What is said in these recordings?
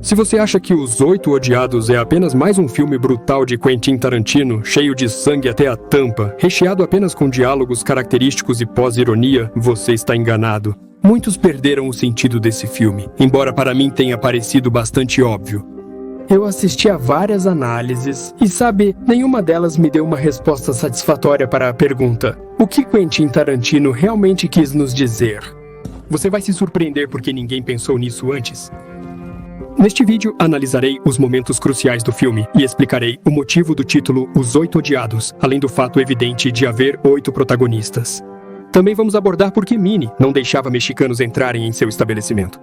Se você acha que Os Oito Odiados é apenas mais um filme brutal de Quentin Tarantino, cheio de sangue até a tampa, recheado apenas com diálogos característicos e pós-ironia, você está enganado. Muitos perderam o sentido desse filme, embora para mim tenha parecido bastante óbvio. Eu assisti a várias análises e, sabe, nenhuma delas me deu uma resposta satisfatória para a pergunta: o que Quentin Tarantino realmente quis nos dizer? Você vai se surpreender porque ninguém pensou nisso antes. Neste vídeo, analisarei os momentos cruciais do filme e explicarei o motivo do título Os Oito Odiados, além do fato evidente de haver 8 protagonistas. Também vamos abordar por que Minnie não deixava mexicanos entrarem em seu estabelecimento.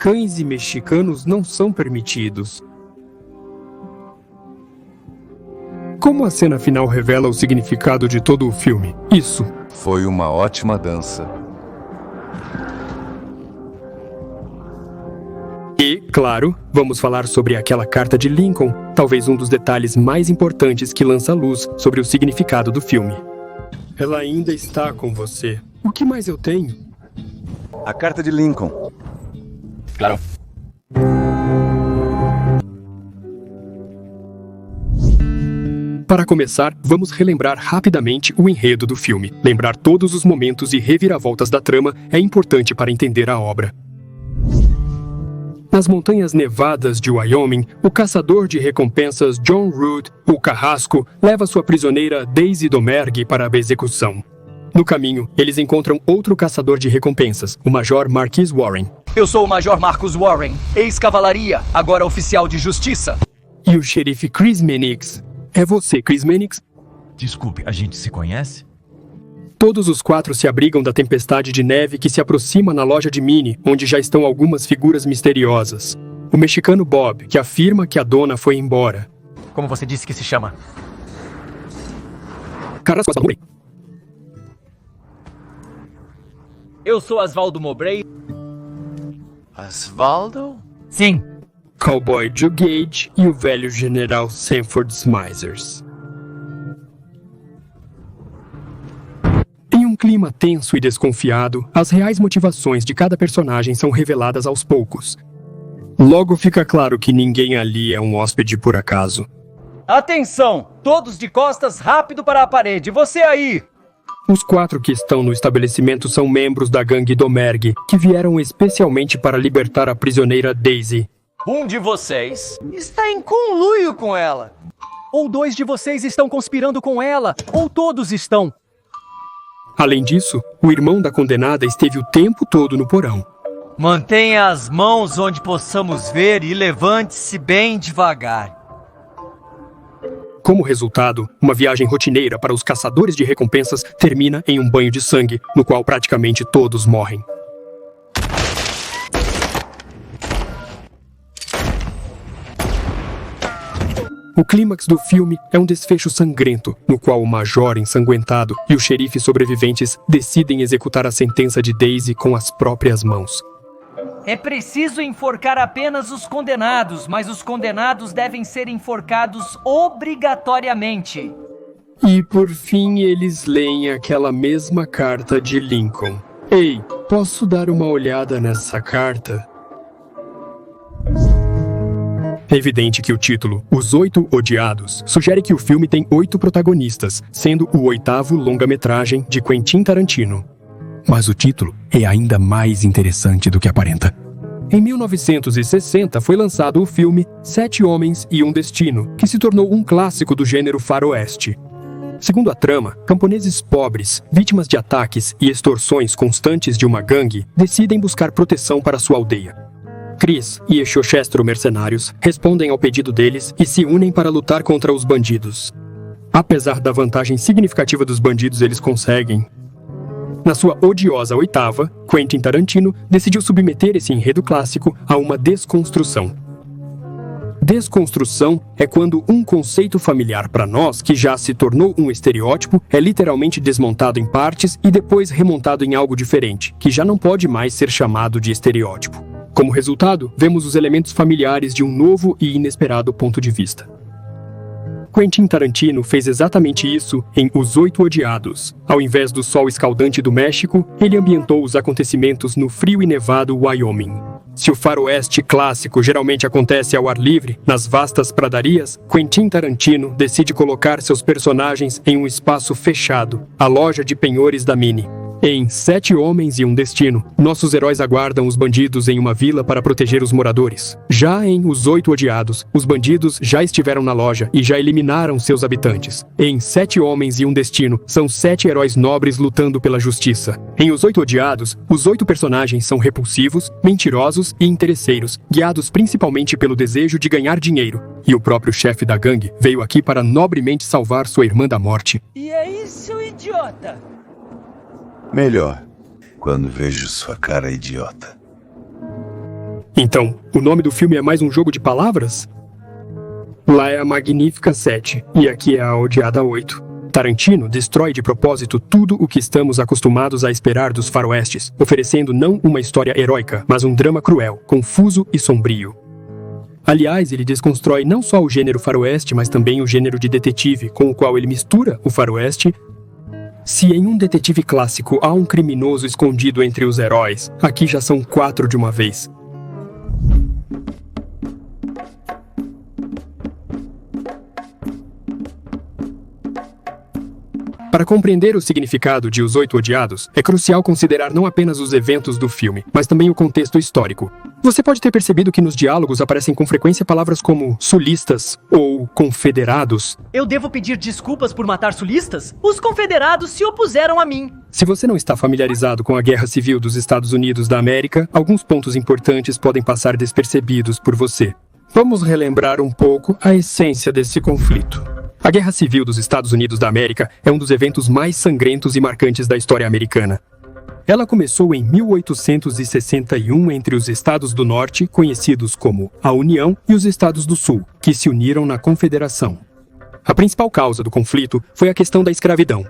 Cães e mexicanos não são permitidos. Como a cena final revela o significado de todo o filme? Isso foi uma ótima dança. E, claro, vamos falar sobre aquela carta de Lincoln, talvez um dos detalhes mais importantes que lança luz sobre o significado do filme. Ela ainda está com você. O que mais eu tenho? A carta de Lincoln. Claro. Para começar, vamos relembrar rapidamente o enredo do filme. Lembrar todos os momentos e reviravoltas da trama é importante para entender a obra. Nas montanhas nevadas de Wyoming, o caçador de recompensas John Root, o Carrasco, leva sua prisioneira Daisy Domergue para a execução. No caminho, eles encontram outro caçador de recompensas, o Major Marquis Warren. Eu sou o Major Marcus Warren, ex-cavalaria, agora oficial de justiça. E o xerife Chris Mannix. É você, Chris Mannix? Desculpe, a gente se conhece? Todos os 4 se abrigam da tempestade de neve que se aproxima na loja de Minnie, onde já estão algumas figuras misteriosas. O mexicano Bob, que afirma que a dona foi embora. Como você disse que se chama? Carrasco Mowbray. Eu sou Osvaldo Mowbray. Osvaldo? Sim. Cowboy Joe Gage e o velho general Sanford Smithers. Em um clima tenso e desconfiado, as reais motivações de cada personagem são reveladas aos poucos. Logo fica claro que ninguém ali é um hóspede por acaso. Atenção! Todos de costas, rápido para a parede. Você aí! Os 4 que estão no estabelecimento são membros da gangue Domergue, que vieram especialmente para libertar a prisioneira Daisy. Um de vocês está em conluio com ela. Ou 2 de vocês estão conspirando com ela, ou todos estão. Além disso, o irmão da condenada esteve o tempo todo no porão. Mantenha as mãos onde possamos ver e levante-se bem devagar. Como resultado, uma viagem rotineira para os caçadores de recompensas termina em um banho de sangue, no qual praticamente todos morrem. O clímax do filme é um desfecho sangrento, no qual o major ensanguentado e os xerifes sobreviventes decidem executar a sentença de Daisy com as próprias mãos. É preciso enforcar apenas os condenados, mas os condenados devem ser enforcados obrigatoriamente. E por fim eles leem aquela mesma carta de Lincoln. Ei, posso dar uma olhada nessa carta? É evidente que o título, Os Oito Odiados, sugere que o filme tem 8 protagonistas, sendo o 8º longa-metragem de Quentin Tarantino. Mas o título é ainda mais interessante do que aparenta. Em 1960 foi lançado o filme 7 Homens e um Destino, que se tornou um clássico do gênero faroeste. Segundo a trama, camponeses pobres, vítimas de ataques e extorsões constantes de uma gangue, decidem buscar proteção para sua aldeia. Chris e Exochestro mercenários respondem ao pedido deles e se unem para lutar contra os bandidos. Apesar da vantagem significativa dos bandidos, eles conseguem. Na sua odiosa 8ª, Quentin Tarantino decidiu submeter esse enredo clássico a uma desconstrução. Desconstrução é quando um conceito familiar para nós, que já se tornou um estereótipo, é literalmente desmontado em partes e depois remontado em algo diferente, que já não pode mais ser chamado de estereótipo. Como resultado, vemos os elementos familiares de um novo e inesperado ponto de vista. Quentin Tarantino fez exatamente isso em Os Oito Odiados. Ao invés do sol escaldante do México, ele ambientou os acontecimentos no frio e nevado Wyoming. Se o faroeste clássico geralmente acontece ao ar livre, nas vastas pradarias, Quentin Tarantino decide colocar seus personagens em um espaço fechado, a loja de penhores da Mini. Em 7 Homens e um Destino, nossos heróis aguardam os bandidos em uma vila para proteger os moradores. Já em Os Oito Odiados, os bandidos já estiveram na loja e já eliminaram seus habitantes. Em 7 Homens e um Destino, são 7 heróis nobres lutando pela justiça. Em Os Oito Odiados, os 8 personagens são repulsivos, mentirosos e interesseiros, guiados principalmente pelo desejo de ganhar dinheiro. E o próprio chefe da gangue veio aqui para nobremente salvar sua irmã da morte. E é isso, idiota! Melhor, quando vejo sua cara idiota. Então, o nome do filme é mais um jogo de palavras? Lá é a Magnífica 7 e aqui é a Odiada 8. Tarantino destrói de propósito tudo o que estamos acostumados a esperar dos faroestes, oferecendo não uma história heróica, mas um drama cruel, confuso e sombrio. Aliás, ele desconstrói não só o gênero faroeste, mas também o gênero de detetive, com o qual ele mistura o faroeste. Se em um detetive clássico há um criminoso escondido entre os heróis, aqui já são 4 de uma vez. Para compreender o significado de Os Oito Odiados, é crucial considerar não apenas os eventos do filme, mas também o contexto histórico. Você pode ter percebido que nos diálogos aparecem com frequência palavras como sulistas ou confederados. Eu devo pedir desculpas por matar sulistas? Os confederados se opuseram a mim. Se você não está familiarizado com a Guerra Civil dos Estados Unidos da América, alguns pontos importantes podem passar despercebidos por você. Vamos relembrar um pouco a essência desse conflito. A Guerra Civil dos Estados Unidos da América é um dos eventos mais sangrentos e marcantes da história americana. Ela começou em 1861 entre os Estados do Norte, conhecidos como a União, e os Estados do Sul, que se uniram na Confederação. A principal causa do conflito foi a questão da escravidão.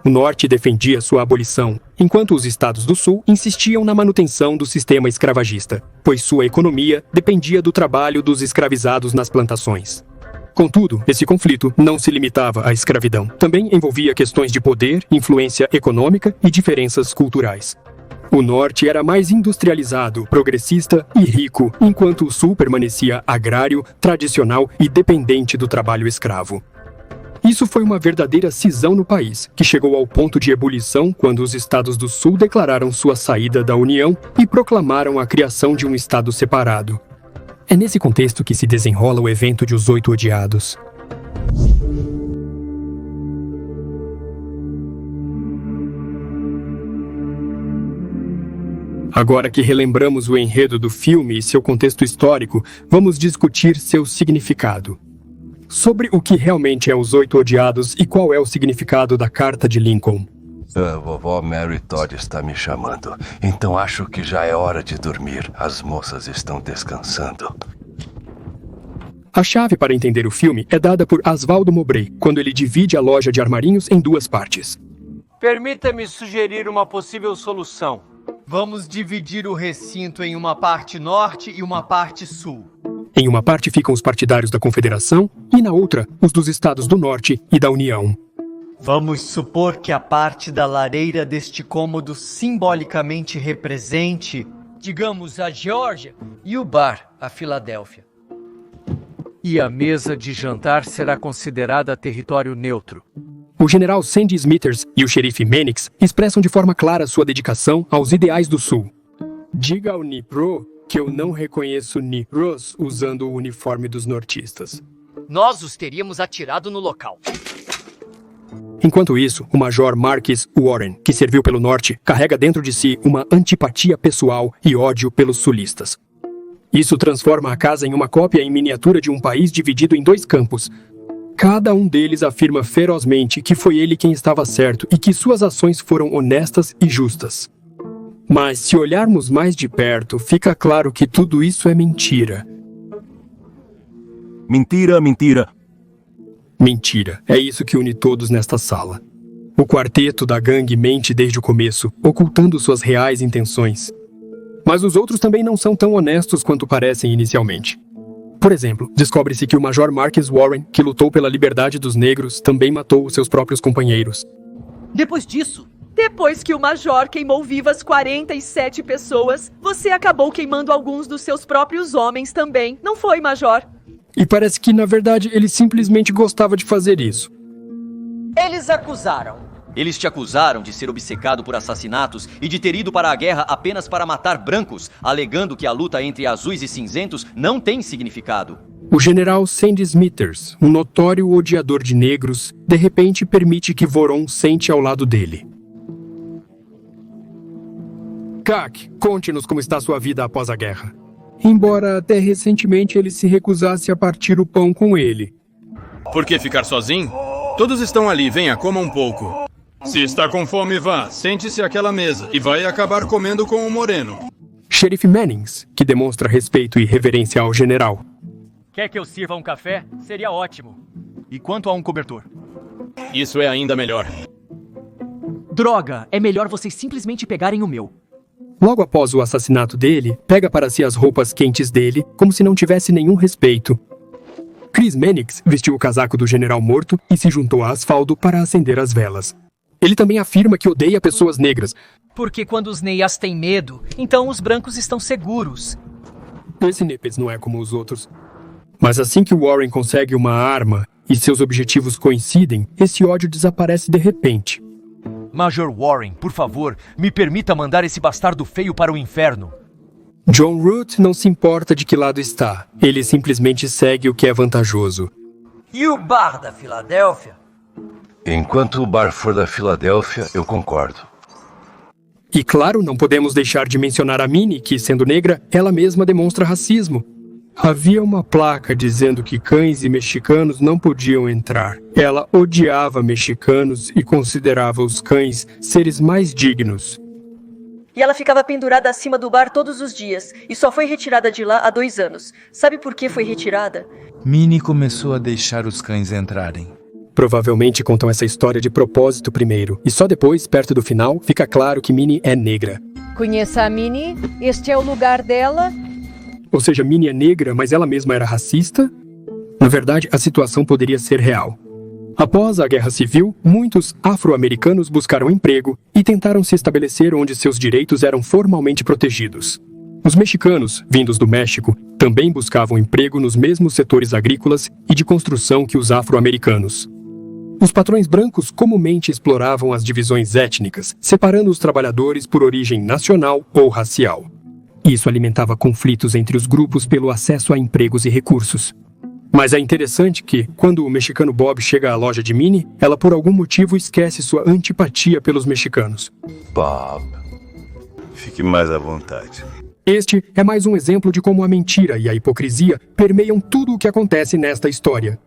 O Norte defendia sua abolição, enquanto os Estados do Sul insistiam na manutenção do sistema escravagista, pois sua economia dependia do trabalho dos escravizados nas plantações. Contudo, esse conflito não se limitava à escravidão. Também envolvia questões de poder, influência econômica e diferenças culturais. O Norte era mais industrializado, progressista e rico, enquanto o Sul permanecia agrário, tradicional e dependente do trabalho escravo. Isso foi uma verdadeira cisão no país, que chegou ao ponto de ebulição quando os Estados do Sul declararam sua saída da União e proclamaram a criação de um Estado separado. É nesse contexto que se desenrola o evento de Os Oito Odiados. Agora que relembramos o enredo do filme e seu contexto histórico, vamos discutir seu significado. Sobre o que realmente é Os Oito Odiados e qual é o significado da Carta de Lincoln. A vovó Mary Todd está me chamando, então acho que já é hora de dormir. As moças estão descansando. A chave para entender o filme é dada por Asvaldo Mowbray, quando ele divide a loja de armarinhos em 2 partes. Permita-me sugerir uma possível solução. Vamos dividir o recinto em uma parte norte e uma parte sul. Em uma parte ficam os partidários da Confederação e na outra, os dos Estados do Norte e da União. Vamos supor que a parte da lareira deste cômodo simbolicamente represente, digamos, a Geórgia e o bar, a Filadélfia. E a mesa de jantar será considerada território neutro. O general Sandy Smithers e o xerife Mannix expressam de forma clara sua dedicação aos ideais do Sul. Diga ao Nipro que eu não reconheço Nipros usando o uniforme dos nortistas. Nós os teríamos atirado no local. Enquanto isso, o Major Marquis Warren, que serviu pelo Norte, carrega dentro de si uma antipatia pessoal e ódio pelos sulistas. Isso transforma a casa em uma cópia em miniatura de um país dividido em 2 campos. Cada um deles afirma ferozmente que foi ele quem estava certo e que suas ações foram honestas e justas. Mas se olharmos mais de perto, fica claro que tudo isso é mentira. Mentira, mentira. Mentira. É isso que une todos nesta sala. O quarteto da gangue mente desde o começo, ocultando suas reais intenções. Mas os outros também não são tão honestos quanto parecem inicialmente. Por exemplo, descobre-se que o Major Marcus Warren, que lutou pela liberdade dos negros, também matou os seus próprios companheiros. Depois disso, Depois que o Major queimou vivas 47 pessoas, você acabou queimando alguns dos seus próprios homens também, não foi, Major? E parece que, na verdade, ele simplesmente gostava de fazer isso. Eles acusaram. Eles te acusaram de ser obcecado por assassinatos e de ter ido para a guerra apenas para matar brancos, alegando que a luta entre azuis e cinzentos não tem significado. O general Sandy Smithers, um notório odiador de negros, de repente permite que Voron sente ao lado dele. Kak, conte-nos como está sua vida após a guerra. Embora até recentemente ele se recusasse a partir o pão com ele. Por que ficar sozinho? Todos estão ali, venha, coma um pouco. Se está com fome, vá, sente-se àquela mesa e vai acabar comendo com o moreno. Sheriff Mannings, que demonstra respeito e reverência ao general. Quer que eu sirva um café? Seria ótimo. E quanto a um cobertor? Isso é ainda melhor. droga, é melhor vocês simplesmente pegarem o meu. Logo após o assassinato dele, pega para si as roupas quentes dele, como se não tivesse nenhum respeito. Chris Mannix vestiu o casaco do general morto e se juntou a Asfaldo para acender as velas. Ele também afirma que odeia pessoas negras. Porque quando os Neyas têm medo, então os brancos estão seguros. Esse Nepes não é como os outros. Mas assim que Warren consegue uma arma e seus objetivos coincidem, esse ódio desaparece de repente. Major Warren, por favor, me permita mandar esse bastardo feio para o inferno. John Root não se importa de que lado está. Ele simplesmente segue o que é vantajoso. E o bar da Filadélfia? Enquanto o bar for da Filadélfia, eu concordo. E claro, não podemos deixar de mencionar a Minnie, que, sendo negra, ela mesma demonstra racismo. Havia uma placa dizendo que cães e mexicanos não podiam entrar. Ela odiava mexicanos e considerava os cães seres mais dignos. E ela ficava pendurada acima do bar todos os dias, e só foi retirada de lá há 2 anos. Sabe por que foi retirada? Minnie começou a deixar os cães entrarem. Provavelmente contam essa história de propósito primeiro, e só depois, perto do final, fica claro que Minnie é negra. Conheça a Minnie? Este é o lugar dela? Ou seja, Minnie é negra, mas ela mesma era racista? Na verdade, a situação poderia ser real. Após a Guerra Civil, muitos afro-americanos buscaram emprego e tentaram se estabelecer onde seus direitos eram formalmente protegidos. Os mexicanos, vindos do México, também buscavam emprego nos mesmos setores agrícolas e de construção que os afro-americanos. Os patrões brancos comumente exploravam as divisões étnicas, separando os trabalhadores por origem nacional ou racial. Isso alimentava conflitos entre os grupos pelo acesso a empregos e recursos. Mas é interessante que, quando o mexicano Bob chega à loja de Minnie, ela por algum motivo esquece sua antipatia pelos mexicanos. Bob. Fique mais à vontade. Este é mais um exemplo de como a mentira e a hipocrisia permeiam tudo o que acontece nesta história.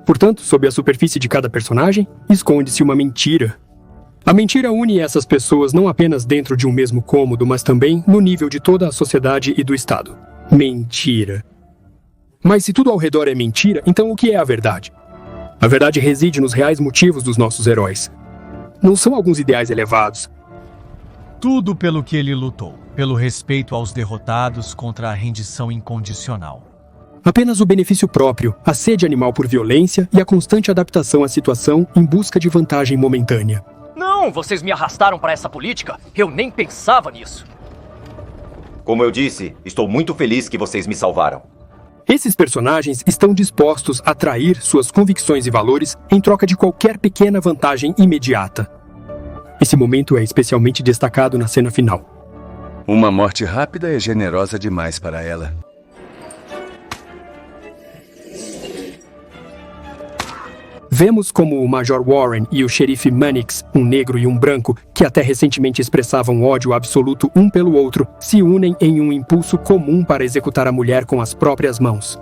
Portanto, sob a superfície de cada personagem, esconde-se uma mentira. A mentira une essas pessoas não apenas dentro de um mesmo cômodo, mas também no nível de toda a sociedade e do Estado. Mentira. Mas se tudo ao redor é mentira, então o que é a verdade? A verdade reside nos reais motivos dos nossos heróis. Não são alguns ideais elevados. Tudo pelo que ele lutou, pelo respeito aos derrotados contra a rendição incondicional. Apenas o benefício próprio, a sede animal por violência e a constante adaptação à situação em busca de vantagem momentânea. Não, vocês me arrastaram para essa política? Eu nem pensava nisso. Como eu disse, estou muito feliz que vocês me salvaram. Esses personagens estão dispostos a trair suas convicções e valores em troca de qualquer pequena vantagem imediata. Esse momento é especialmente destacado na cena final. Uma morte rápida é generosa demais para ela. Vemos como o Major Warren e o xerife Mannix, um negro e um branco, que até recentemente expressavam ódio absoluto um pelo outro, se unem em um impulso comum para executar a mulher com as próprias mãos.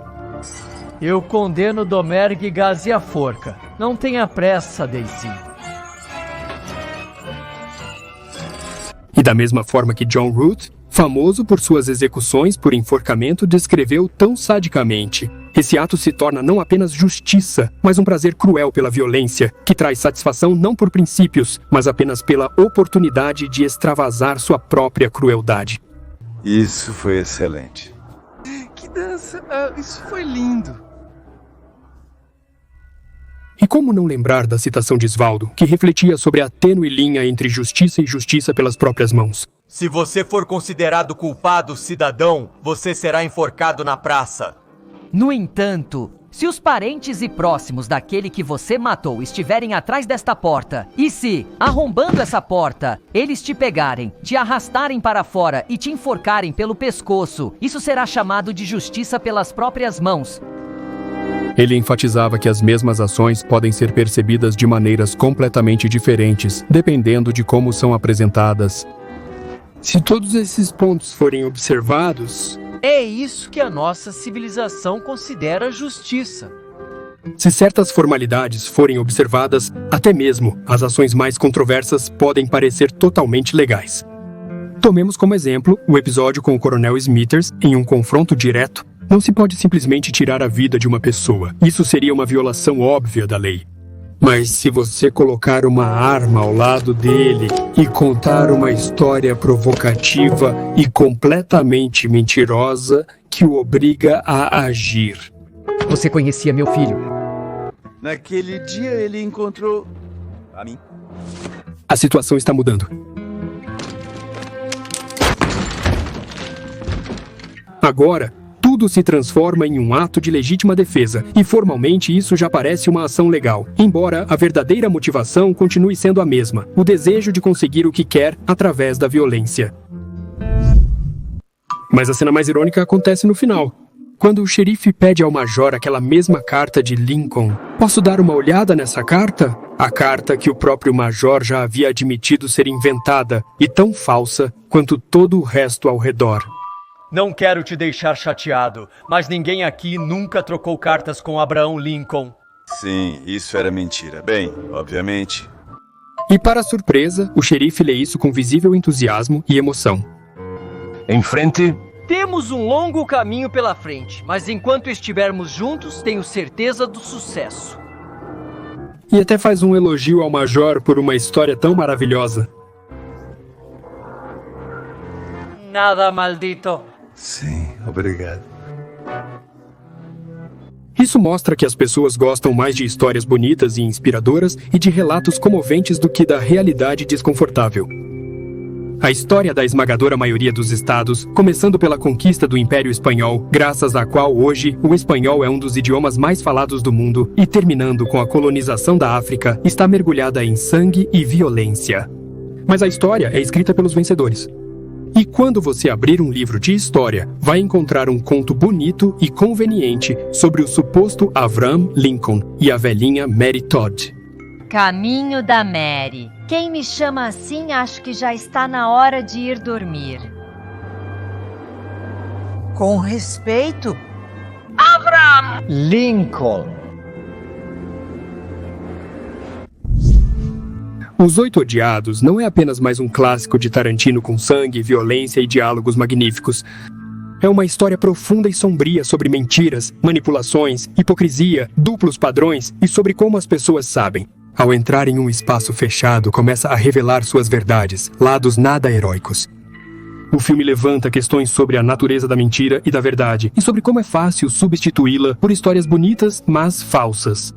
Eu condeno Domergue Gás e a forca. Não tenha pressa, Daisy. E da mesma forma que John Root, famoso por suas execuções por enforcamento, descreveu tão sadicamente, esse ato se torna não apenas justiça, mas um prazer cruel pela violência, que traz satisfação não por princípios, mas apenas pela oportunidade de extravasar sua própria crueldade. Isso foi excelente. Que dança! Isso foi lindo. E como não lembrar da citação de Svaldo, que refletia sobre a tênue linha entre justiça e justiça pelas próprias mãos? Se você for considerado culpado, cidadão, você será enforcado na praça. No entanto, se os parentes e próximos daquele que você matou estiverem atrás desta porta, e se, arrombando essa porta, eles te pegarem, te arrastarem para fora e te enforcarem pelo pescoço, isso será chamado de justiça pelas próprias mãos. Ele enfatizava que as mesmas ações podem ser percebidas de maneiras completamente diferentes, dependendo de como são apresentadas. Se todos esses pontos forem observados... É isso que a nossa civilização considera justiça. Se certas formalidades forem observadas, até mesmo as ações mais controversas podem parecer totalmente legais. Tomemos como exemplo o episódio com o Coronel Smithers em um confronto direto. Não se pode simplesmente tirar a vida de uma pessoa. Isso seria uma violação óbvia da lei. Mas se você colocar uma arma ao lado dele e contar uma história provocativa e completamente mentirosa que o obriga a agir. Você conhecia meu filho? Naquele dia ele encontrou... a mim. A situação está mudando. Agora, tudo se transforma em um ato de legítima defesa, e formalmente isso já parece uma ação legal, embora a verdadeira motivação continue sendo a mesma, o desejo de conseguir o que quer através da violência. Mas a cena mais irônica acontece no final. Quando o xerife pede ao major aquela mesma carta de Lincoln. Posso dar uma olhada nessa carta? A carta que o próprio major já havia admitido ser inventada e tão falsa quanto todo o resto ao redor. Não quero te deixar chateado, mas ninguém aqui nunca trocou cartas com Abraham Lincoln. Sim, isso era mentira. Bem, obviamente. E para surpresa, o xerife lê isso com visível entusiasmo e emoção. Em frente... Temos um longo caminho pela frente, mas enquanto estivermos juntos, tenho certeza do sucesso. E até faz um elogio ao major por uma história tão maravilhosa. Nada, maldito. Sim, obrigado. Isso mostra que as pessoas gostam mais de histórias bonitas e inspiradoras e de relatos comoventes do que da realidade desconfortável. A história da esmagadora maioria dos estados, começando pela conquista do Império Espanhol, graças à qual hoje o espanhol é um dos idiomas mais falados do mundo, e terminando com a colonização da África, está mergulhada em sangue e violência. Mas a história é escrita pelos vencedores. E quando você abrir um livro de história, vai encontrar um conto bonito e conveniente sobre o suposto Abraham Lincoln e a velhinha Mary Todd. Caminho da Mary. Quem me chama assim, acho que já está na hora de ir dormir. Com respeito, Abraham Lincoln. Os Oito Odiados não é apenas mais um clássico de Tarantino com sangue, violência e diálogos magníficos. É uma história profunda e sombria sobre mentiras, manipulações, hipocrisia, duplos padrões e sobre como as pessoas sabem. Ao entrar em um espaço fechado, começa a revelar suas verdades, lados nada heróicos. O filme levanta questões sobre a natureza da mentira e da verdade, e sobre como é fácil substituí-la por histórias bonitas, mas falsas.